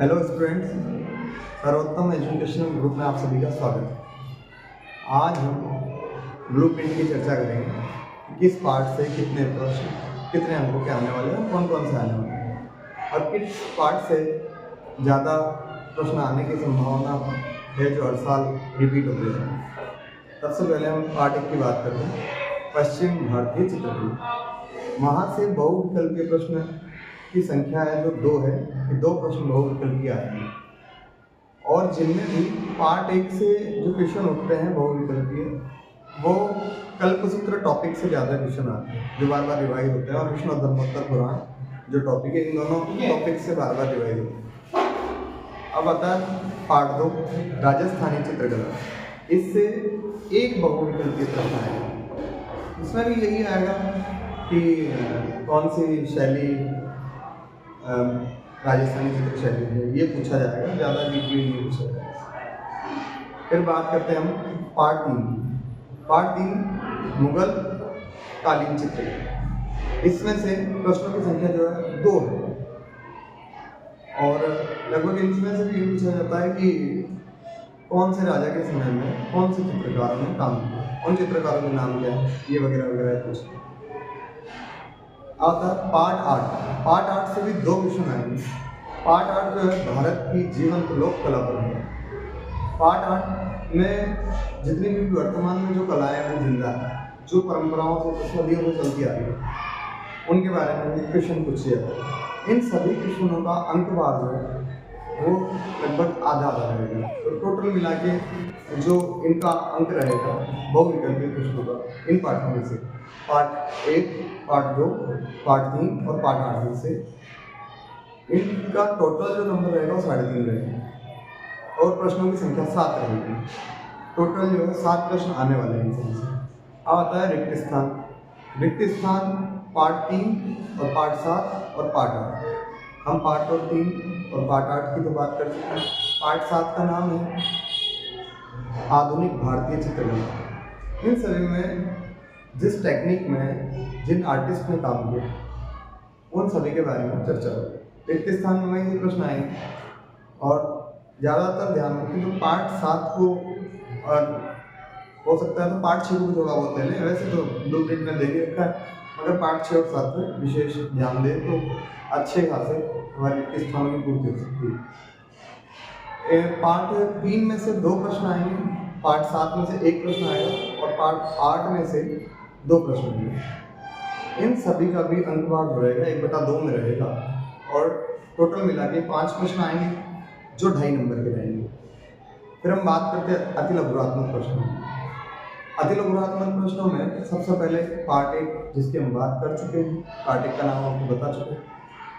Hello students, सर्वोत्तम educational group में आप सभी का स्वागत है। आज हम ब्लूप्रिंट की चर्चा करेंगे कि किस पार्ट से कितने प्रश्न कितने अंकों के आने वाले हैं, कौन कौन से आने वाले हैं और किस पार्ट से ज़्यादा प्रश्न आने की संभावना है जो हर साल रिपीट होते हैं। सबसे पहले हम पार्ट 1 की बात करते हैं, पश्चिम भारतीय चित्रकला। वहाँ से बहुविकल्पीय प्रश्न की संख्या है जो 2 है कि 2 प्रश्न बहुविकल्पीय आएंगे और जिनमें भी पार्ट 1 से जो क्वेश्चन उठते हैं बहुविकल्पीय वो कल्पसूत्र टॉपिक से ज़्यादा क्वेश्चन आते हैं जो बार बार रिवाइज होते हैं और विष्णु धर्मोत्तर पुराण जो टॉपिक है इन दोनों टॉपिक से बार बार रिवाइज होते हैं। अब आता है पार्ट 2, राजस्थानी चित्रकला। इससे एक बहुविकल्पीय प्रश्न आएगा, इसमें भी यही आएगा कि कौन सी शैली राजस्थानी चित्र शैली है ये पूछा जाएगा, ज़्यादा डीपली नहीं पूछा जाएगा। फिर बात करते हैं हम पार्ट 3 की। पार्ट 3 मुगल कालीन चित्र। इसमें से प्रश्नों की संख्या जो है 2 है और लगभग इसमें से भी ये पूछा जाता है कि कौन से राजा के समय में कौन से चित्रकारों ने काम किया, उन चित्रकारों के नाम क्या है, ये वगैरह वगैरह कुछ। आता है पार्ट 8। पार्ट 8 से भी 2 क्वेश्चन आएंगे। पार्ट 8 जो है भारत की जीवंत लोक कला पर है। पार्ट 8 में जितनी भी वर्तमान में जो कलाएं हैं वो जिंदा है, जो परंपराओं से सदियों से चलती आ रही है उनके बारे में क्वेश्चन पूछे जाते हैं। इन सभी क्वेश्चनों का अंकभार जो है वो लगभग आधा रहेगा, तो टोटल मिला के जो इनका अंक रहेगा बहुविकल्पीय प्रश्नों का इन पार्टों में से पार्ट 1, पार्ट 2, पार्ट 3 और पार्ट 8 में से इनका टोटल जो नंबर रहेगा वो 3.5 रहेगा और प्रश्नों की संख्या 7 रहेगी। टोटल जो है 7 प्रश्न आने वाले हैं इनसे। अब आता है रिक्त स्थान। रिक्त स्थान पार्ट 3 और पार्ट 7 और पार्ट 8। हम पार्ट 3 और पार्ट 8 की तो बात कर चुके हैं। पार्ट 7 का नाम है आधुनिक भारतीय चित्रकला। इन सभी में जिस टेक्निक में जिन आर्टिस्ट ने काम किया उन सभी के बारे में चर्चा होगी। रिक्त स्थान में ही प्रश्न आएंगे और ज़्यादातर ध्यान रखें तो पार्ट 7 को और हो सकता है तो पार्ट 6 को भी थोड़ा बहुत ले लें। वैसे तो ब्लूप्रिंट में दे के रखा है, मगर पार्ट 6 और 7 पर विशेष ध्यान दें तो अच्छे खासे हमारे रिक्त स्थानों की पूर्ति हो सकती है। पार्ट 3 में से 2 प्रश्न आएंगे, पार्ट 7 में से 1 प्रश्न आएगा और पार्ट 8 में से 2 प्रश्न आएंगे। इन सभी का भी अंकभाग रहेगा 1/2 में रहेगा और टोटल मिला के 5 प्रश्न आएंगे जो 2.5 नंबर के रहेंगे। फिर हम बात करते हैं अति लघुरात्मक प्रश्नों। अति लघुरात्मक प्रश्नों में सबसे पहले पार्ट 1 जिसकी हम बात कर चुके हैं, पार्ट 1 का नाम आपको बता चुके हैं।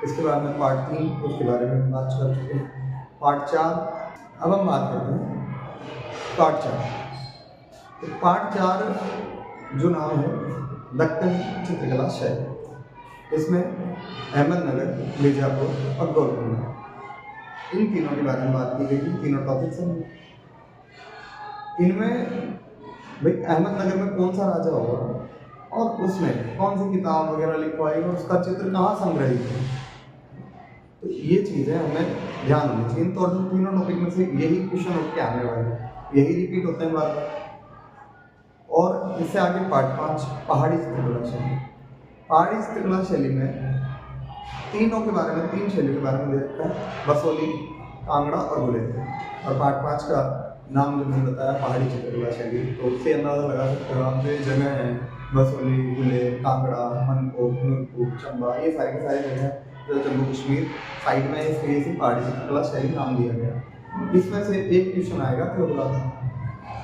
इसके बाद में पार्ट 3 उसके बारे में बात कर चुके हैं। पार्ट 4 अब हम बात करते हैं पार्ट 4। तो पार्ट 4 जो नाम है दक्कन चित्रकला शैली। इसमें अहमदनगर, मिर्जापुर और गोलकुंडा इन तीनों के बारे में बात की गई। तीनों टॉपिक्स हैं। इनमें भाई अहमदनगर में कौन सा राजा होगा और उसमें कौन सी किताब वगैरह लिखवाई और उसका चित्र कहाँ संग्रहित है, तो ये चीज़ें हमें ध्यान होनी चाहिए। इन तीनों टॉपिक में से यही क्वेश्चन उठ के आने वाले हैं, यही रिपीट होते हैं बार बार। और इससे आगे पार्ट 5 पहाड़ी चित्रकला शैली। पहाड़ी चित्रकला शैली में तीनों के बारे में 3 शैली के बारे में दे रखा है, बसोली, कांगड़ा और गुलेर। और पार्ट 5 का नाम जो मैंने बताया पहाड़ी चित्रकला शैली, तो उससे अंदाज़ा लगा सकते हो आप जो जगह हैं बसोली, गुलेर, कांगड़ा, मनकोट, नूरपुर, चंबा, ये सारे के सारे जगह जो जम्मू कश्मीर साइड में इसलिए इसी पहाड़ी चित्रकला शैली नाम दिया गया। इसमें से एक क्वेश्चन आएगा तो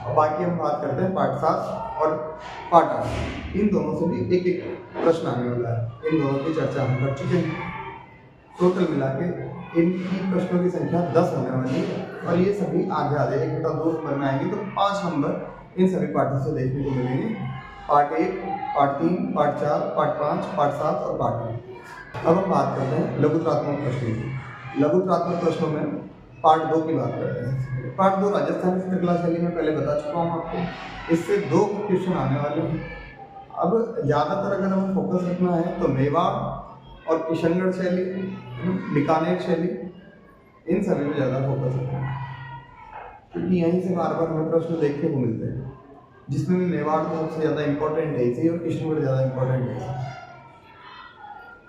और बाकी हम बात करते हैं पार्ट 7 और पार्ट 8। इन दोनों से भी एक एक प्रश्न आने वाला है। इन दोनों की चर्चा हम कर चुके हैं। टोटल मिला के इनकी प्रश्नों की संख्या 10 होने वाली है और ये सभी आधे आधे 1/2 नंबर में आएंगे, तो 5 नंबर इन सभी पार्टों से देखने को मिलेंगे। Part 1, part 3, part 4, part 5, part 7 और पार्ट 8। अब हम बात करते हैं लघुत्रात्मक प्रश्नों की। लघुत्रात्मक प्रश्नों में पार्ट 2 की बात करते हैं। पार्ट 2 राजस्थानी चित्रकला शैली में पहले बता चुका हूँ आपको। इससे 2 क्वेश्चन आने वाले हैं। अब ज़्यादातर अगर हमें फोकस रखना है तो मेवाड़ और किशनगढ़ शैली, बीकानेर शैली, इन सभी में ज़्यादा फोकस रखना है, क्योंकि यहीं से बार बार हमें प्रश्न देखने को मिलते हैं, जिसमें भी मेवाड़ तो सबसे ज़्यादा इंपॉर्टेंट है इसी और किशनगढ़ ज़्यादा इंपॉर्टेंट है।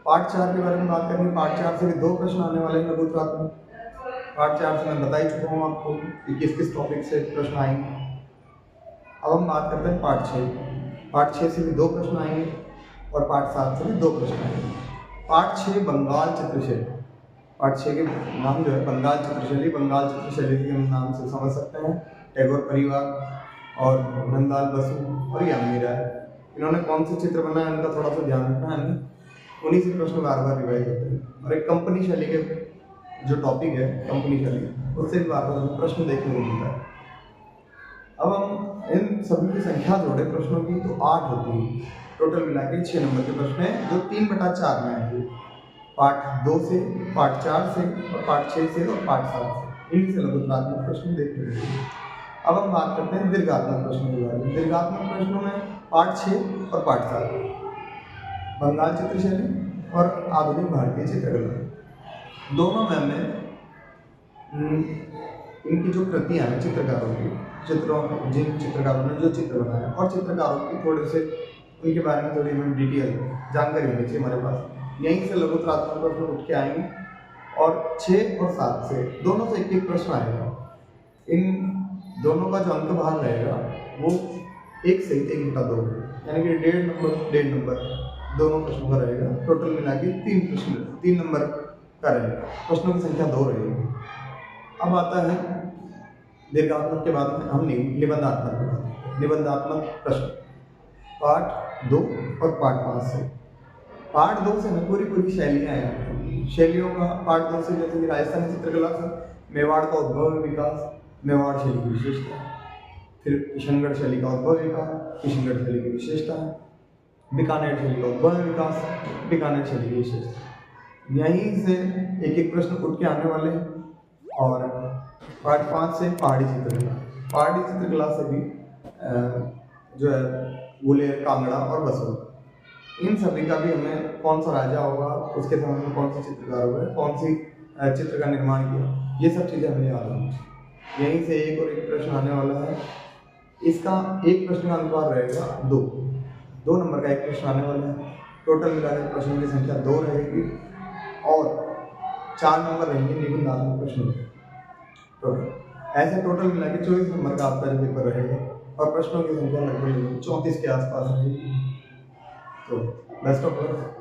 पार्ट 4 के बारे में बात करेंगे। पार्ट 4 से भी 2 प्रश्न आने वाले हैं लघुत्रात्मक में। पार्ट 4 से मैं बता ही चुका हूँ आपको कि किस किस टॉपिक से प्रश्न आएंगे। अब हम बात करते हैं पार्ट 6। पार्ट 6 से भी 2 प्रश्न आएंगे और पार्ट 7 से भी 2 प्रश्न आएंगे। पार्ट 6 बंगाल चित्रशैली। पार्ट 6 के नाम जो है बंगाल चित्रशैली। बंगाल चित्रशैली के नाम से समझ सकते हैं टैगोर परिवार और नंदलाल बसु और यामिनी राय, इन्होंने कौन से चित्र बनाए उनका थोड़ा सा ध्यान रखना है। उन्हीं से प्रश्न बार बार रिवाइज होते हैं। और एक कंपनी शैली के जो टॉपिक है कंपनी शैली, उससे भी बार बार हमें प्रश्न देखने को मिलता है। अब हम इन सभी की संख्या जोड़े प्रश्नों की तो 8 होती है। टोटल मिला के 6 नंबर के प्रश्न हैं जो 3/4 में आएंगे। पार्ट 2 से, पार्ट 4 से और पार्ट 6 से और पार्ट 7 से, इन्हीं से लघुत्रात्मक प्रश्न देखने को मिलेंगे। अब हम बात करते हैं दीर्घात्मक प्रश्नों के बारे में। दीर्घात्मक प्रश्नों में पार्ट 6 और पार्ट 7, बंगाल चित्रशैली और आधुनिक भारतीय चित्रकला, दोनों में हमने इनकी जो कृतियाँ हैं चित्रकारों की, जिन चित्रकारों ने जो चित्र बनाए और चित्रकारों की थोड़े से उनके बारे में थोड़ी हमें डिटेल जानकारी होनी चाहिए हमारे पास। यहीं से लघुत्रात्मक प्रश्न उठ के आएंगे और 6 और 7 से दोनों से एक प्रश्न आएगा। इन दोनों का जो अंक भार रहेगा वो 1 से 1/2 यानी कि 1.5 नंबर दोनों प्रश्नों का रहेगा। टोटल मिला के 3 नंबर का रहेगा। प्रश्नों की संख्या 2 रहेगी। अब आता है दीर्घात्मक के बाद में हम निबंधात्मक प्रश्न पार्ट 2 और पार्ट 5 से। पार्ट 2 से हमें पूरी शैलियाँ हैं। शैलियों का पार्ट 2 से जैसे कि राजस्थानी चित्रकला से मेवाड़ का उद्भव विकास, मेवाड़ शैली की विशेषता, फिर किशनगढ़ शैली का उद्भव विकास, किशनगढ़ शैली की विशेषता, बीकानेर शैली का उद्भव विकास, बीकानेर शैली की विशेषता। यहीं से एक प्रश्न उठ के आने वाले हैं। और पार्ट 5 से पहाड़ी चित्रकला। पहाड़ी चित्रकला से भी जो है गुलेर, कांगड़ा और बसव, इन सभी का भी हमें कौन सा राजा होगा, उसके समय में कौन से चित्रकार हुए, कौन सी चित्र का निर्माण किया, ये सब चीज़ें हमें याद होनी चाहिए। यहीं से एक और एक प्रश्न आने वाला है। इसका एक प्रश्न का अनुपात रहेगा 2 नंबर का एक प्रश्न आने वाला है। टोटल मिलाकर प्रश्नों की संख्या 2 रहेगी और 4 नंबर रहेंगे निबंधात्मक प्रश्नों। टोटल ऐसे टोटल मिला के 24 नंबर का आपका जो पेपर रहेगा और प्रश्नों की संख्या लगभग 34 के आसपास रहेगी। तो बेस्ट ऑफ लक।